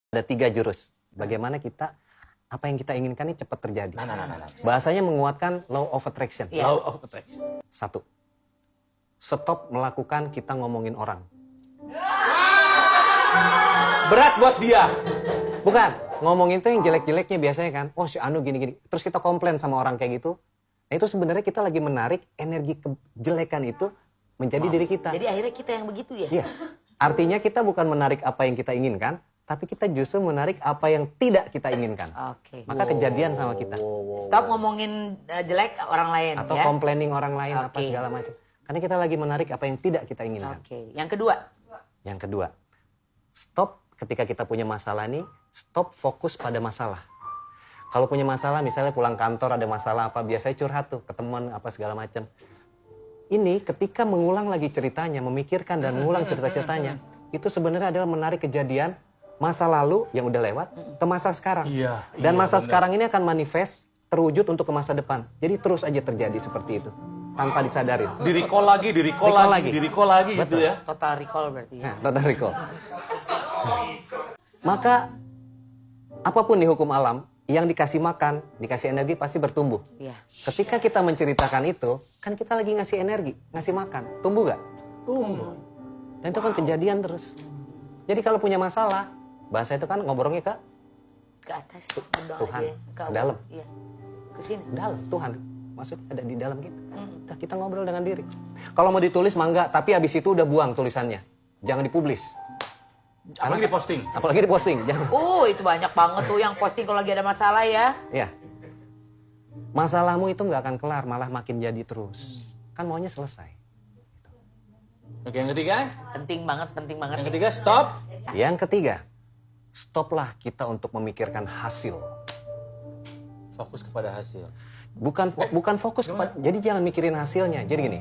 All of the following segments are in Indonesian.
Ada 3 jurus. Bagaimana kita, apa yang kita inginkan ini cepat terjadi. Nah. Bahasanya menguatkan law of attraction. Yeah. Law of attraction. 1. Stop melakukan kita ngomongin orang. Berat buat dia. Bukan. Ngomongin itu yang jelek-jeleknya biasanya kan. Oh si Anu gini-gini. Terus kita komplain sama orang kayak gitu. Nah itu sebenarnya kita lagi menarik energi kejelekan itu menjadi diri kita. Jadi akhirnya kita yang begitu ya? Iya. Artinya kita bukan menarik apa yang kita inginkan. Tapi kita justru menarik apa yang tidak kita inginkan. Oke. Maka kejadian sama kita. Stop ngomongin jelek orang lain Atau ya. complaining orang lain apa Oke. segala macam. Karena kita lagi menarik apa yang tidak kita inginkan. Oke. Yang kedua. Yang kedua, stop ketika kita punya masalah nih, stop fokus pada masalah. Kalau punya masalah, misalnya pulang kantor ada masalah apa, biasanya curhat tuh ke teman apa segala macam. Ini ketika mengulang lagi ceritanya, memikirkan dan mengulang cerita-ceritanya, itu sebenarnya adalah menarik kejadian masa lalu yang udah lewat ke masa sekarang. Iya, Dan iya, masa benar. sekarang ini akan manifest, terwujud untuk ke masa depan. Jadi terus aja terjadi seperti itu, tanpa disadarin. Di recall lagi, di recall Recall lagi, lagi. di recall lagi gitu Betul. ya. Total recall berarti ya. Nah, total recall. Maka apapun di hukum alam yang dikasih makan, dikasih energi pasti bertumbuh. Iya. Ketika kita menceritakan itu, kan kita lagi ngasih energi, ngasih makan. Tumbuh gak? Tumbuh. Dan itu kan kejadian terus. Jadi kalau punya masalah, bahasa itu kan ngobrolnya ke Ke atas. Berdoa Tuhan, aja. ke dalam. Iya. Ke sini. dalam, Tuhan. Maksudnya ada di dalam kita. Udah kita ngobrol dengan diri. Kalau mau ditulis mangga, tapi habis itu udah buang tulisannya. Jangan dipublis. Apalagi di posting. Apalagi diposting. Jangan. Itu banyak banget tuh yang posting kalau lagi ada masalah ya. Ya. Masalahmu itu nggak akan kelar, malah makin jadi terus. Kan maunya selesai. Oke, yang ketiga. Penting banget, penting banget. Yang ketiga, stop. Yang ketiga, stoplah kita untuk memikirkan hasil. Fokus kepada hasil. Bukan fokus kepada, jadi jangan mikirin hasilnya. Jadi gini,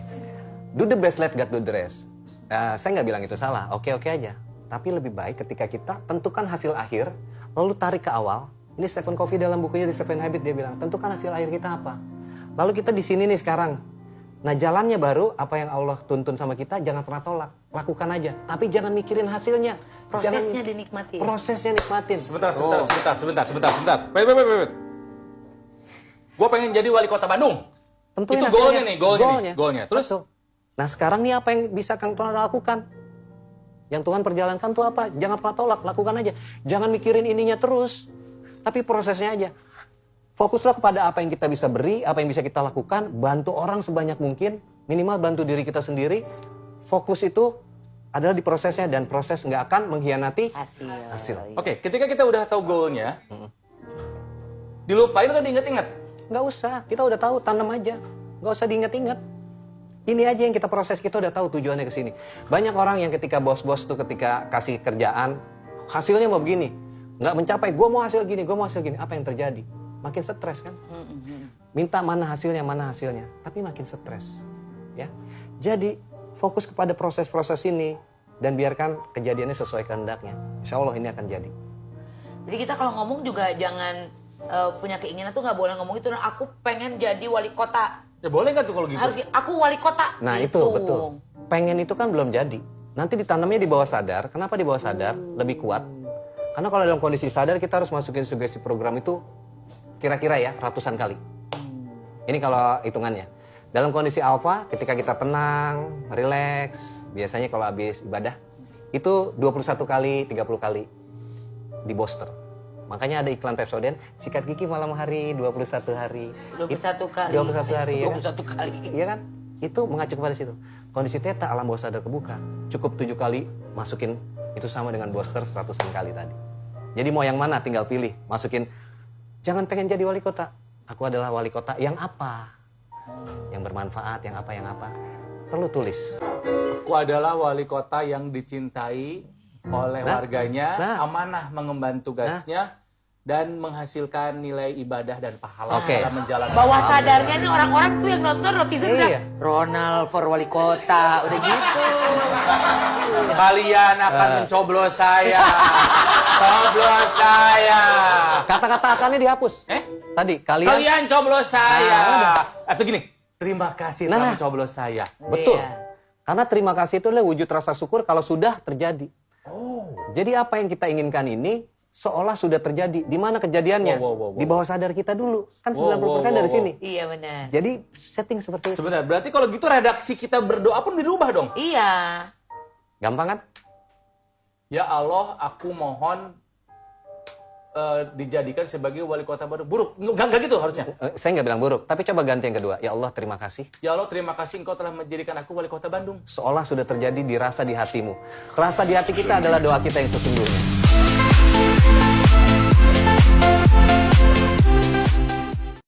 do the best, let God do the rest. Saya nggak bilang itu salah, oke-oke aja. Tapi lebih baik ketika kita tentukan hasil akhir, lalu tarik ke awal. Ini Stephen Covey dalam bukunya The Seven Habits dia bilang, tentukan hasil akhir kita apa. Lalu kita di sini nih sekarang. Nah jalannya baru, apa yang Allah tuntun sama kita, jangan pernah tolak. Lakukan aja, tapi jangan mikirin hasilnya. Prosesnya Jangan- dinikmati. Prosesnya nikmatin. Sebentar. Oh. Wait. Gue pengen jadi wali kota Bandung. Tentuin Itu hasilnya. goalnya nih, goalnya. Terus? Betul. Nah sekarang nih apa yang bisa Kang Tuhan lakukan? Yang Tuhan perjalankan tuh apa? Jangan pernah tolak, lakukan aja. Jangan mikirin ininya terus, tapi prosesnya aja. Fokuslah kepada apa yang kita bisa beri, apa yang bisa kita lakukan, bantu orang sebanyak mungkin, minimal bantu diri kita sendiri. Fokus itu adalah di prosesnya dan proses nggak akan mengkhianati hasil. Oke, ketika kita udah tahu goalnya, dilupain atau diinget-inget? Nggak usah, kita udah tahu, tanam aja. Nggak usah diinget-inget. Ini aja yang kita proses, kita udah tahu tujuannya ke sini. Banyak orang yang ketika bos-bos tuh ketika kasih kerjaan, hasilnya mau begini. Nggak mencapai, gue mau hasil gini. Apa yang terjadi? Makin stres kan? Minta mana hasilnya. Tapi makin stres. Ya. Jadi, fokus kepada proses-proses ini dan biarkan kejadiannya sesuai kehendaknya. Insya Allah ini akan jadi. Jadi kita kalau ngomong juga jangan punya keinginan tuh nggak boleh ngomong itu. Nah, aku pengen jadi wali kota. Ya boleh nggak tuh kalau gitu? Harus aku wali kota. Nah gitu. itu betul. Pengen itu kan belum jadi. Nanti ditanamnya di bawah sadar. Kenapa di bawah sadar? Lebih kuat. Karena kalau dalam kondisi sadar kita harus masukin sugesti program itu kira-kira ya ratusan kali. Ini kalau hitungannya. Dalam kondisi alfa ketika kita tenang, rileks, biasanya kalau habis ibadah itu 21 kali, 30 kali di booster. Makanya ada iklan Pepsodent, sikat gigi malam hari 21 hari. 21 kali. 21 hari ya kan? 21 kali. Iya kan? Itu mengacu kepada situ. Kondisi theta alam bawah sadar kebuka. Cukup 7 kali masukin itu sama dengan booster 100-an kali tadi. Jadi mau yang mana tinggal pilih. Masukin, jangan pengen jadi wali kota. Aku adalah wali kota yang apa? Yang bermanfaat, yang apa. Perlu tulis. Aku adalah wali kota yang dicintai oleh warganya, amanah mengemban tugasnya, dan menghasilkan nilai ibadah dan pahala dalam menjalankan. Bawah sadarnya nih orang-orang tuh yang nonton netizen udah Iya. Ronald for wali kota, udah gitu. Kalian akan mencoblos saya. Coblos saya. Kata-kata akannya dihapus. Tadi, Kalian coblos saya. udah. Atau gini, terima kasih telah Nah. mencoblos saya. Betul. Iya. Karena terima kasih itu adalah wujud rasa syukur kalau sudah terjadi. Jadi apa yang kita inginkan ini seolah sudah terjadi. Di mana kejadiannya? Wow. Di bawah sadar kita dulu. Kan 90% Wow. dari sini. Iya benar. Jadi setting seperti itu. Sebentar, berarti kalau gitu redaksi kita berdoa pun dirubah dong? Iya. Gampang kan? Ya Allah, aku mohon dijadikan sebagai wali kota Bandung. Buruk, enggak gitu harusnya. Saya nggak bilang buruk, tapi coba ganti yang kedua. Ya Allah, terima kasih. Ya Allah, terima kasih Engkau telah menjadikan aku wali kota Bandung. Seolah sudah terjadi dirasa di hatimu. Rasa di hati kita adalah doa kita yang sesungguhnya.